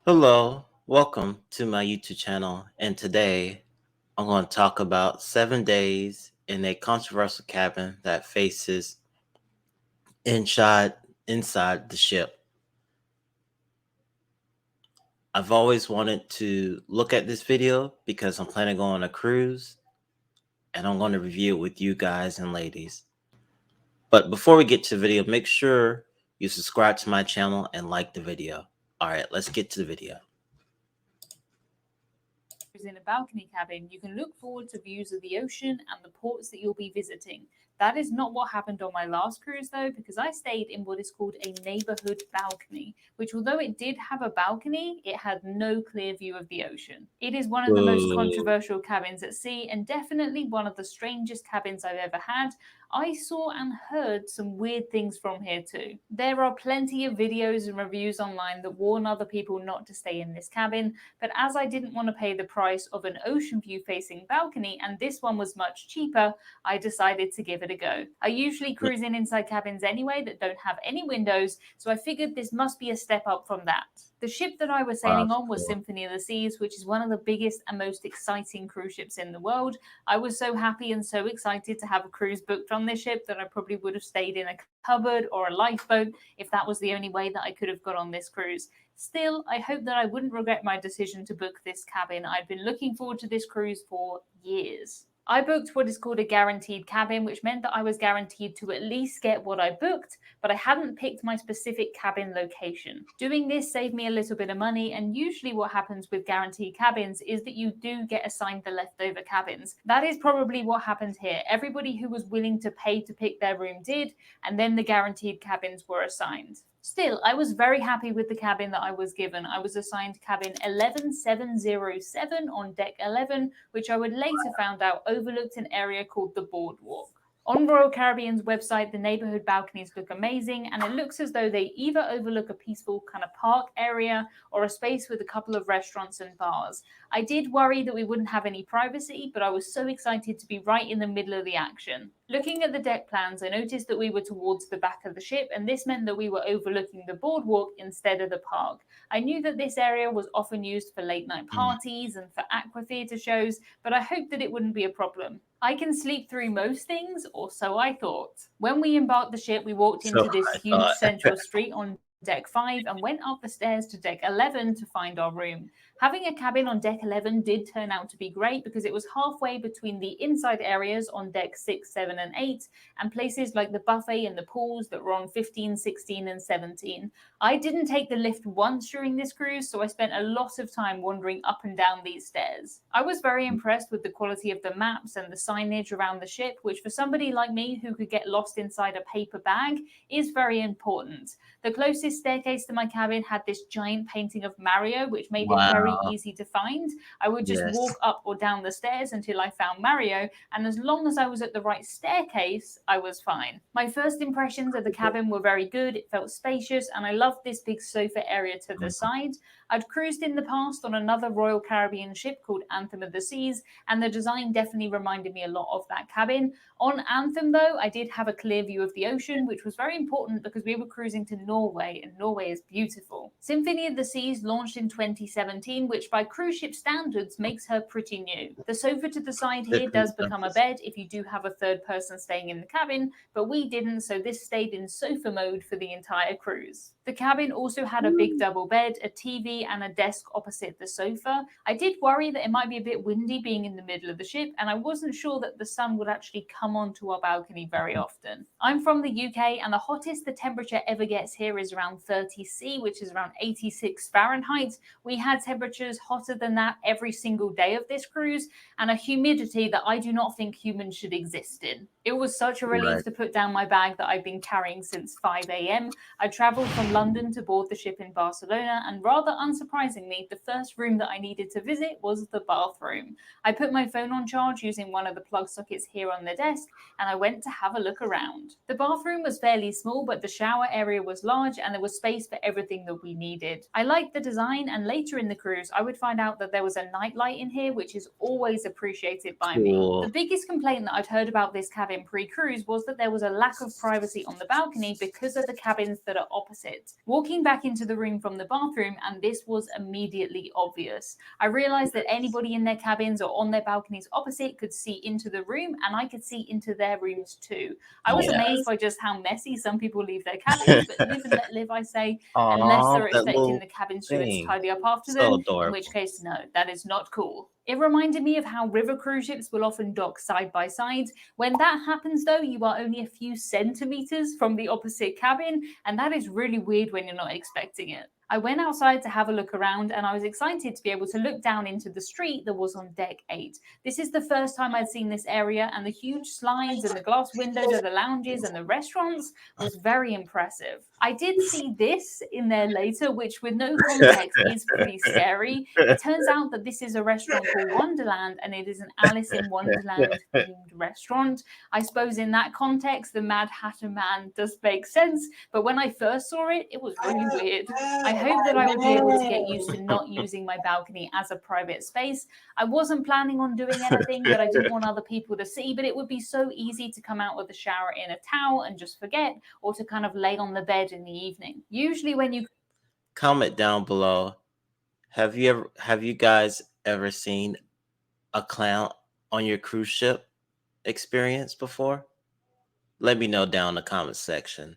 Hello, welcome to my YouTube channel, and today I'm going to talk about 7 days in a controversial cabin that faces inside inside the ship. I've always wanted to look at this video because I'm planning on a cruise, and I'm going to review it with you guys and ladies. But before we get to the video, make sure you subscribe to my channel and like the video. All right, let's get to the video. In a balcony cabin, you can look forward to views of the ocean and the ports that you'll be visiting. That is not what happened on my last cruise, though, because I stayed in what is called a neighborhood balcony, which, although it did have a balcony, it had no clear view of the ocean. It is one of the most controversial cabins at sea, and definitely one of the strangest cabins I've ever had. I saw and heard some weird things from here too. There are plenty of videos and reviews online that warn other people not to stay in this cabin, but as I didn't want to pay the price of an ocean view facing balcony and this one was much cheaper, I decided to give it a go. I usually cruise in inside cabins anyway that don't have any windows, so I figured this must be a step up from that. The ship that I was sailing on was Symphony of the Seas, which is one of the biggest and most exciting cruise ships in the world. I was so happy and so excited to have a cruise booked on this ship that I probably would have stayed in a cupboard or a lifeboat if that was the only way that I could have got on this cruise. Still, I hope that I wouldn't regret my decision to book this cabin. I'd been looking forward to this cruise for years. I booked what is called a guaranteed cabin, which meant that I was guaranteed to at least get what I booked, but I hadn't picked my specific cabin location. Doing this saved me a little bit of money, and usually what happens with guaranteed cabins is that you do get assigned the leftover cabins. That is probably what happened here. Everybody who was willing to pay to pick their room did, and then the guaranteed cabins were assigned. Still, I was very happy with the cabin that I was given. I was assigned cabin 11707 on deck 11, which I would later found out overlooked an area called the Boardwalk. On Royal Caribbean's website, the neighborhood balconies look amazing, and it looks as though they either overlook a peaceful kind of park area or a space with a couple of restaurants and bars. I did worry that we wouldn't have any privacy, but I was so excited to be right in the middle of the action. Looking at the deck plans, I noticed that we were towards the back of the ship, and this meant that we were overlooking the boardwalk instead of the park. I knew that this area was often used for late night parties and for aqua theatre shows, but I hoped that it wouldn't be a problem. I can sleep through most things, or so I thought. When we embarked the ship, we walked into this huge central street on deck 5 and went up the stairs to deck 11 to find our room. Having a cabin on deck 11 did turn out to be great because it was halfway between the inside areas on deck 6, 7, and 8 and places like the buffet and the pools that were on 15, 16, and 17. I didn't take the lift once during this cruise, so I spent a lot of time wandering up and down these stairs. I was very impressed with the quality of the maps and the signage around the ship, which for somebody like me who could get lost inside a paper bag is very important. The closest staircase to my cabin had this giant painting of Mario, which made it very easy to find. I would just walk up or down the stairs until I found Mario, and as long as I was at the right staircase, I was fine. My first impressions of the cabin were very good. It felt spacious, and I loved this big sofa area to the side. I'd cruised in the past on another Royal Caribbean ship called Anthem of the Seas, and the design definitely reminded me a lot of that cabin. On Anthem, though, I did have a clear view of the ocean, which was very important because we were cruising to Norway, and Norway is beautiful. Symphony of the Seas launched in 2017, which by cruise ship standards makes her pretty new. The sofa to the side here does become a bed if you do have a third person staying in the cabin, but we didn't, so this stayed in sofa mode for the entire cruise. The cabin also had a big double bed, a TV, and a desk opposite the sofa. I did worry that it might be a bit windy being in the middle of the ship, and I wasn't sure that the sun would actually come onto our balcony very often. I'm from the UK, and the hottest the temperature ever gets here is around 30 C, which is around 86 Fahrenheit. We had temperatures hotter than that every single day of this cruise, and a humidity that I do not think humans should exist in. It was such a relief to put down my bag that I've been carrying since 5 a.m. I travelled from London to board the ship in Barcelona, and rather unsurprisingly, the first room that I needed to visit was the bathroom. I put my phone on charge using one of the plug sockets here on the desk, and I went to have a look around. The bathroom was fairly small, but the shower area was large, and there was space for everything that we needed. I liked the design, and later in the cruise, I would find out that there was a nightlight in here, which is always appreciated by me. The biggest complaint that I'd heard about this cabin cabin pre-cruise was that there was a lack of privacy on the balcony because of the cabins that are opposite. Walking back into the room from the bathroom, and this was immediately obvious. I realized that anybody in their cabins or on their balconies opposite could see into the room, and I could see into their rooms too. I was amazed by just how messy some people leave their cabins, but live and let live, I say, unless they're that expecting little the cabin stewards to thing. tidy up after So them, in adorable. which case, no, that is not cool. It reminded me of how river cruise ships will often dock side by side. When that happens, though, you are only a few centimeters from the opposite cabin, and that is really weird when you're not expecting it. I went outside to have a look around, and I was excited to be able to look down into the street that was on deck 8. This is the first time I'd seen this area, and the huge slides and the glass windows of the lounges and the restaurants was very impressive. I did see this in there later, which with no context is pretty scary. It turns out that this is a restaurant called Wonderland, and it is an Alice in Wonderland themed restaurant. I suppose in that context, the Mad Hatter Man does make sense, but when I first saw it, it was really weird. I hope that I would be able to get used to not using my balcony as a private space. I wasn't planning on doing anything that I didn't want other people to see, but it would be so easy to come out of the shower in a towel and just forget, or to kind of lay on the bed in the evening. Usually when you Comment down below. Have you guys ever seen a clown on your cruise ship experience before? Let me know down in the comment section.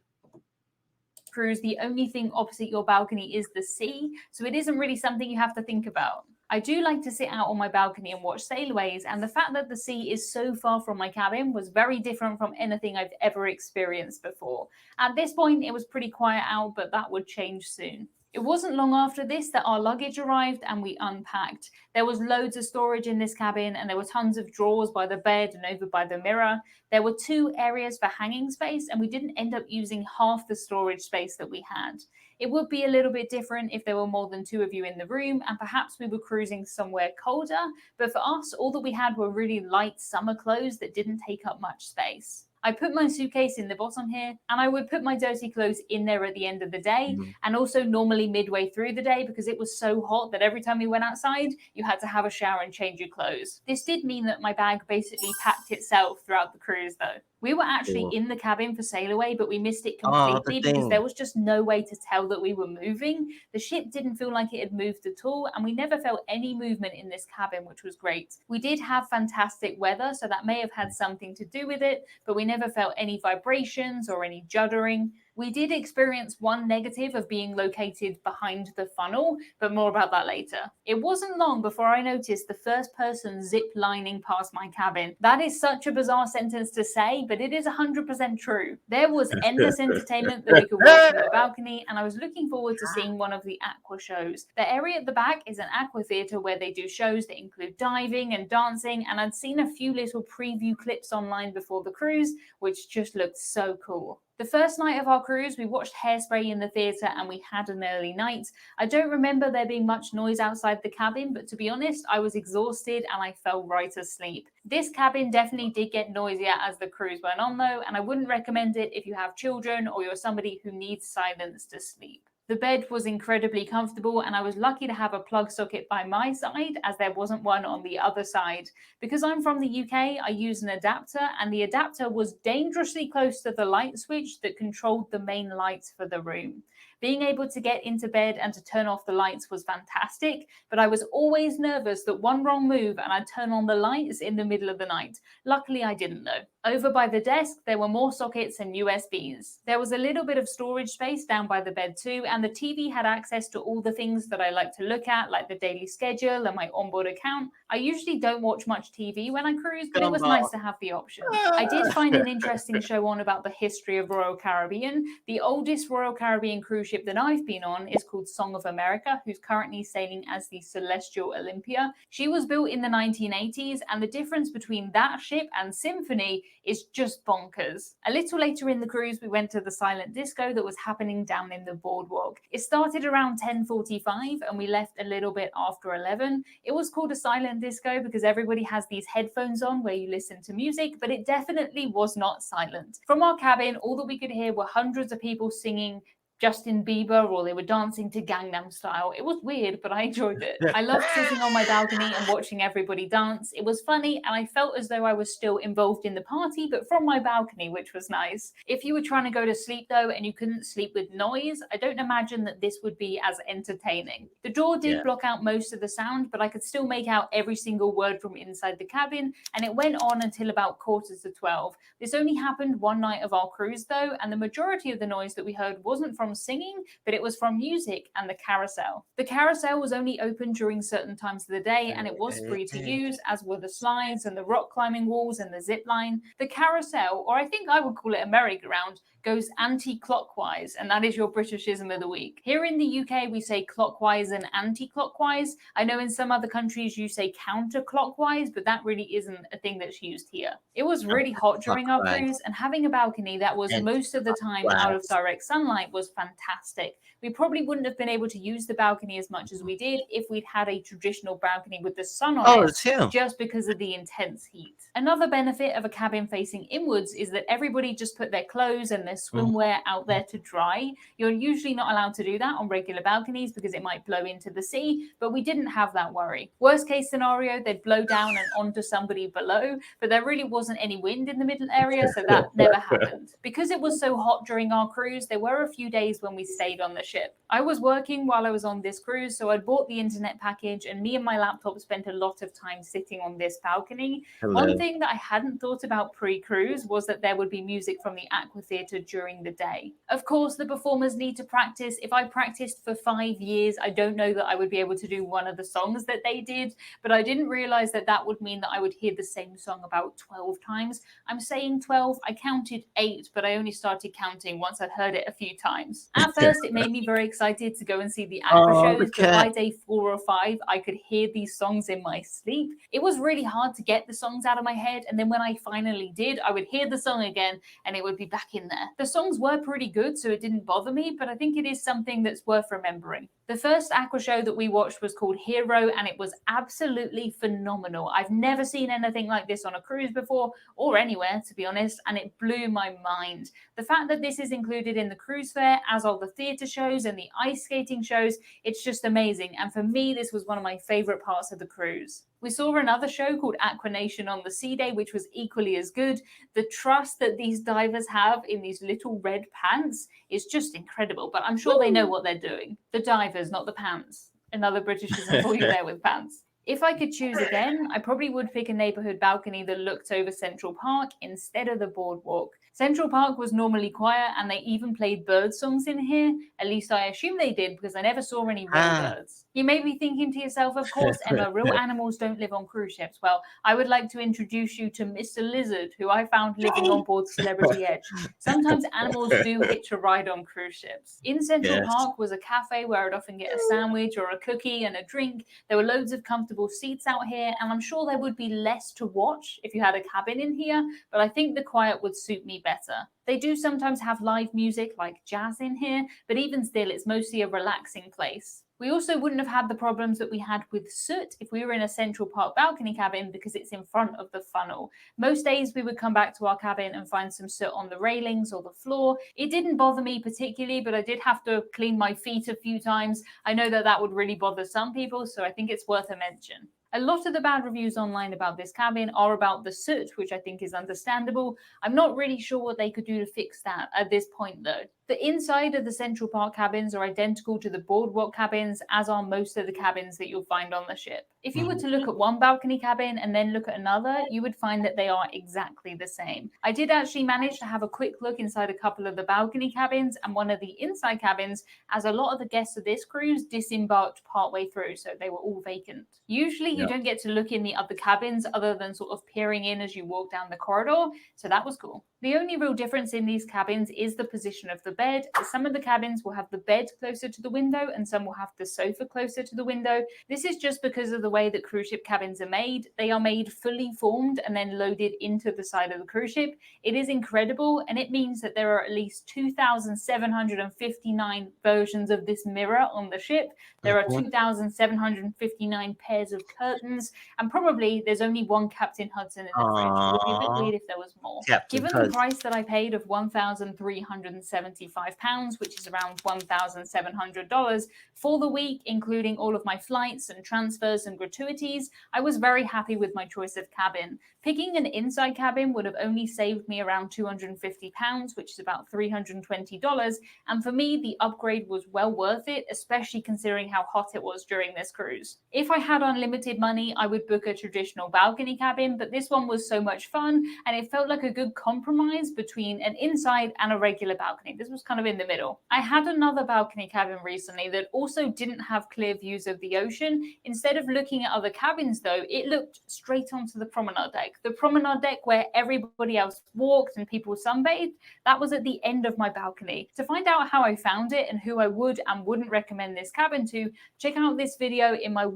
cruise, the only thing opposite your balcony is the sea, so it isn't really something you have to think about. I do like to sit out on my balcony and watch sailways, and the fact that the sea is so far from my cabin was very different from anything I've ever experienced before. At this point, it was pretty quiet out, but that would change soon. It wasn't long after this that our luggage arrived and we unpacked. There was loads of storage in this cabin, and there were tons of drawers by the bed and over by the mirror. There were 2 areas for hanging space, and we didn't end up using half the storage space that we had. It would be a little bit different if there were more than 2 of you in the room, and perhaps we were cruising somewhere colder, but for us, all that we had were really light summer clothes that didn't take up much space. I put my suitcase in the bottom here, and I would put my dirty clothes in there at the end of the day, and also normally midway through the day, because it was so hot that every time we went outside, you had to have a shower and change your clothes. This did mean that my bag basically packed itself throughout the cruise, though. We were actually in the cabin for Sail Away, but we missed it completely because there was just no way to tell that we were moving. The ship didn't feel like it had moved at all, and we never felt any movement in this cabin, which was great. We did have fantastic weather, so that may have had something to do with it, but we never felt any vibrations or any juddering. We did experience one negative of being located behind the funnel, but more about that later. It wasn't long before I noticed the first person zip lining past my cabin. That is such a bizarre sentence to say, but it is 100% true. There was endless entertainment that we could watch from the balcony, and I was looking forward to seeing one of the aqua shows. The area at the back is an aqua theatre where they do shows that include diving and dancing, and I'd seen a few little preview clips online before the cruise, which just looked so cool. The first night of our cruise, we watched Hairspray in the theatre and we had an early night. I don't remember there being much noise outside the cabin, but to be honest, I was exhausted and I fell right asleep. This cabin definitely did get noisier as the cruise went on though, and I wouldn't recommend it if you have children or you're somebody who needs silence to sleep. The bed was incredibly comfortable, and I was lucky to have a plug socket by my side as there wasn't one on the other side. Because I'm from the UK, I use an adapter, and the adapter was dangerously close to the light switch that controlled the main lights for the room. Being able to get into bed and to turn off the lights was fantastic, but I was always nervous that one wrong move and I'd turn on the lights in the middle of the night. Luckily, I didn't though. Over by the desk, there were more sockets and USBs. There was a little bit of storage space down by the bed too, and the TV had access to all the things that I like to look at, like the daily schedule and my onboard account. I usually don't watch much TV when I cruise, but it was nice to have the option. I did find an interesting show on about the history of Royal Caribbean. The oldest Royal Caribbean cruise ship that I've been on is called Song of America, who's currently sailing as the Celestial Olympia. She was built in the 1980s, and the difference between that ship and Symphony is just bonkers. A little later in the cruise, we went to the silent disco that was happening down in the boardwalk. It started around 10:45 and we left a little bit after 11. It was called a silent disco because everybody has these headphones on where you listen to music, but it definitely was not silent. From our cabin, all that we could hear were hundreds of people singing Justin Bieber or they were dancing to Gangnam Style. It was weird, but I enjoyed it. I loved sitting on my balcony and watching everybody dance. It was funny and I felt as though I was still involved in the party, but from my balcony, which was nice. If you were trying to go to sleep though and you couldn't sleep with noise, I don't imagine that this would be as entertaining. The door did block out most of the sound, but I could still make out every single word from inside the cabin, and it went on until about 11:45. This only happened one night of our cruise though, and the majority of the noise that we heard wasn't from singing, but it was from music and the carousel. The carousel was only open during certain times of the day and it was free to use, as were the slides and the rock climbing walls and the zip line. The carousel, or I think I would call it a merry-go-round, goes anti-clockwise, and that is your Britishism of the week. Here in the UK, we say clockwise and anti-clockwise. I know in some other countries you say counterclockwise, but that really isn't a thing that's used here. It was really hot during our cruise, and having a balcony that was most of the time out of direct sunlight was fantastic. We probably wouldn't have been able to use the balcony as much as we did if we'd had a traditional balcony with the sun on it, just because of the intense heat. Another benefit of a cabin facing inwards is that everybody just put their clothes and their swimwear out there to dry. You're usually not allowed to do that on regular balconies because it might blow into the sea, but we didn't have that worry. Worst case scenario, they'd blow down and onto somebody below, but there really wasn't any wind in the middle area, so that never happened. Because it was so hot during our cruise, there were a few days when we stayed on the ship. I was working while I was on this cruise, so I'd bought the internet package, and me and my laptop spent a lot of time sitting on this balcony. One thing that I hadn't thought about pre-cruise was that there would be music from the Aqua Theatre during the day. Of course, the performers need to practice. If I practiced for 5 years, I don't know that I would be able to do one of the songs that they did, but I didn't realize that that would mean that I would hear the same song about 12 times. I'm saying 12, I counted 8, but I only started counting once I'd heard it a few times. At first, it made me very excited to go and see the Aqua shows, but by day 4 or 5, I could hear these songs in my sleep. It was really hard to get the songs out of my head, and then when I finally did, I would hear the song again and it would be back in there. The songs were pretty good, so it didn't bother me, but I think it is something that's worth remembering. The first Aqua show that we watched was called Hero, and it was absolutely phenomenal. I've never seen anything like this on a cruise before, or anywhere, to be honest, and it blew my mind. The fact that this is included in the cruise fare, as are the theatre shows and the ice skating shows, it's just amazing, and for me, this was one of my favourite parts of the cruise. We saw another show called Aquanation on the Sea Day, which was equally as good. The trust that these divers have in these little red pants is just incredible, but I'm sure they know what they're doing. The divers, not the pants. Another Britishism for you there with pants. If I could choose again, I probably would pick a neighbourhood balcony that looked over Central Park instead of the boardwalk. Central Park was normally quiet, and they even played bird songs in here. At least I assume they did, because I never saw any real birds. You may be thinking to yourself, of course, Emma, real animals don't live on cruise ships. Well, I would like to introduce you to Mr. Lizard, who I found living on board Celebrity Edge. Sometimes animals do hitch a ride on cruise ships. In Central Park was a cafe where I'd often get a sandwich or a cookie and a drink. There were loads of comfortable seats out here, and I'm sure there would be less to watch if you had a cabin in here, but I think the quiet would suit me better. They do sometimes have live music like jazz in here, but even still, it's mostly a relaxing place. We also wouldn't have had the problems that we had with soot if we were in a Central Park balcony cabin because it's in front of the funnel. Most days we would come back to our cabin and find some soot on the railings or the floor. It didn't bother me particularly, but I did have to clean my feet a few times. I know that that would really bother some people, so I think it's worth a mention. A lot of the bad reviews online about this cabin are about the soot, which I think is understandable. I'm not really sure what they could do to fix that at this point though. The inside of the Central Park cabins are identical to the boardwalk cabins, as are most of the cabins that you'll find on the ship. If you were to look at one balcony cabin and then look at another, you would find that they are exactly the same. I did actually manage to have a quick look inside a couple of the balcony cabins and one of the inside cabins, as a lot of the guests of this cruise disembarked partway through, so they were all vacant. Usually you don't get to look in the other cabins other than sort of peering in as you walk down the corridor, so that was cool. The only real difference in these cabins is the position of the bed. Some of the cabins will have the bed closer to the window and some will have the sofa closer to the window. This is just because of the way that cruise ship cabins are made. They are made fully formed and then loaded into the side of the cruise ship. It is incredible, and it means that there are at least 2,759 versions of this mirror on the ship. There are 2,759 pairs of curtains, and probably there's only one Captain Hudson in the fridge. It would be a bit weird if there was more. Given the price that I paid of £1,370, £155, which is around $1,700 for the week, including all of my flights and transfers and gratuities. I was very happy with my choice of cabin. Picking an inside cabin would have only saved me around £250, which is about $320. And for me, the upgrade was well worth it, especially considering how hot it was during this cruise. If I had unlimited money, I would book a traditional balcony cabin, but this one was so much fun and it felt like a good compromise between an inside and a regular balcony. This was kind of in the middle. I had another balcony cabin recently that also didn't have clear views of the ocean. Instead of looking at other cabins though, it looked straight onto the promenade deck. The promenade deck where everybody else walked and people sunbathed, that was at the end of my balcony. To find out how I found it and who I would and wouldn't recommend this cabin to, check out this video in my...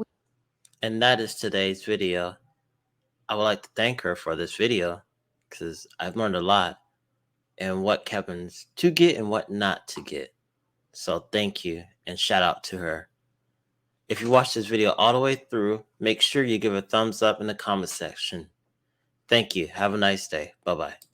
And that is today's video. I would like to thank her for this video because I've learned a lot and what cabins to get and what not to get. So thank you and shout out to her. If you watched this video all the way through, make sure you give a thumbs up in the comment section. Thank you. Have a nice day. Bye-bye.